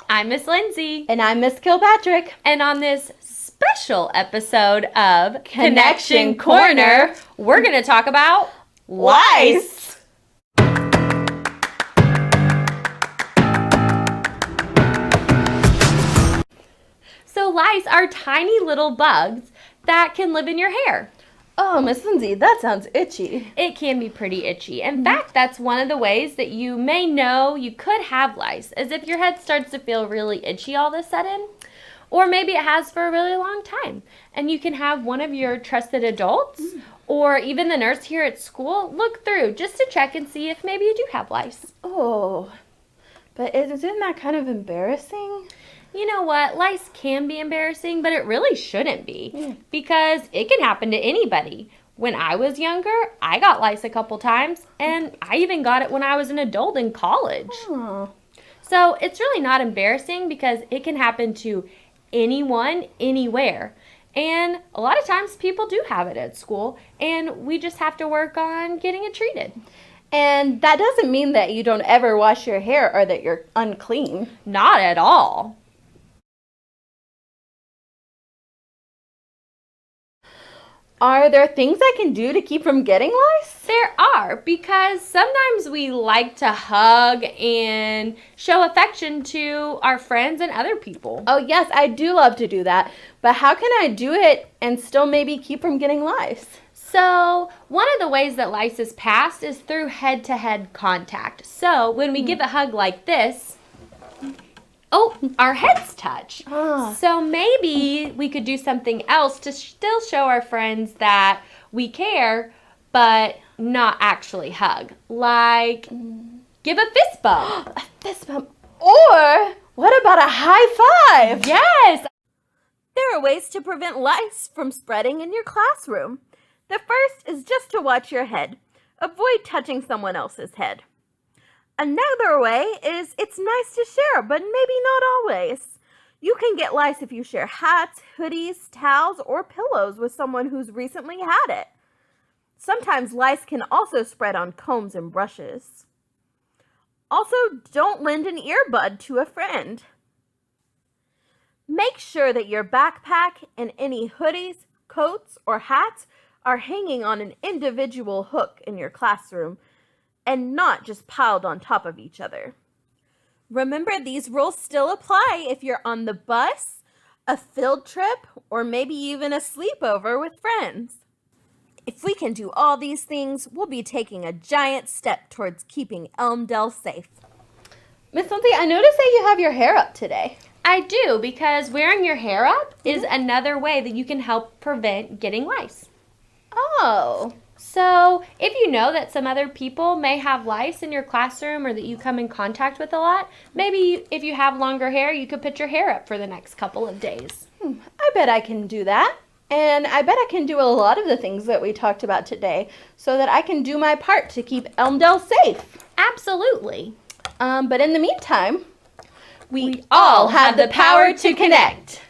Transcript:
I'm Miss Lindsay. And I'm Miss Kilpatrick. And on this special episode of Connection Corner, we're going to talk about lice. So lice are tiny little bugs that can live in your hair. Oh, Miss Lindsay, that sounds itchy. It can be pretty itchy. In fact, that's one of the ways that you may know you could have lice, is if your head starts to feel really itchy all of a sudden, or maybe it has for a really long time. And you can have one of your trusted adults or even the nurse here at school look through just to check and see if maybe you do have lice. Oh, but isn't that kind of embarrassing? You know what? Lice can be embarrassing, but it really shouldn't be because it can happen to anybody. When I was younger, I got lice a couple times, and I even got it when I was an adult in college. Oh. So it's really not embarrassing because it can happen to anyone, anywhere. And a lot of times people do have it at school, and we just have to work on getting it treated. And that doesn't mean that you don't ever wash your hair or that you're unclean. Not at all. Are there things I can do to keep from getting lice? There are, because sometimes we like to hug and show affection to our friends and other people. Oh, yes, I do love to do that. But how can I do it and still maybe keep from getting lice? So, one of the ways that lice is passed is through head-to-head contact. So, when we give a hug like this, our heads touch. So maybe we could do something else to still show our friends that we care, but not actually hug. Like, give a fist bump. A fist bump. Or what about a high five? Yes! There are ways to prevent lice from spreading in your classroom. The first is just to watch your head. Avoid touching someone else's head. Another way is it's nice to share, but maybe not always. You can get lice if you share hats, hoodies, towels, or pillows with someone who's recently had it. Sometimes lice can also spread on combs and brushes. Also, don't lend an earbud to a friend. Make sure that your backpack and any hoodies, coats, or hats are hanging on an individual hook in your classroom and not just piled on top of each other. Remember, these rules still apply if you're on the bus, a field trip, or maybe even a sleepover with friends. If we can do all these things, we'll be taking a giant step towards keeping Elmdale safe. Miss Lindsay, I noticed that you have your hair up today. I do, because wearing your hair up is another way that you can help prevent getting lice. Oh. So, if you know that some other people may have lice in your classroom or that you come in contact with a lot, maybe if you have longer hair, you could put your hair up for the next couple of days. I bet I can do that. And I bet I can do a lot of the things that we talked about today so that I can do my part to keep Elmdale safe. Absolutely. But in the meantime, we all have the power to connect.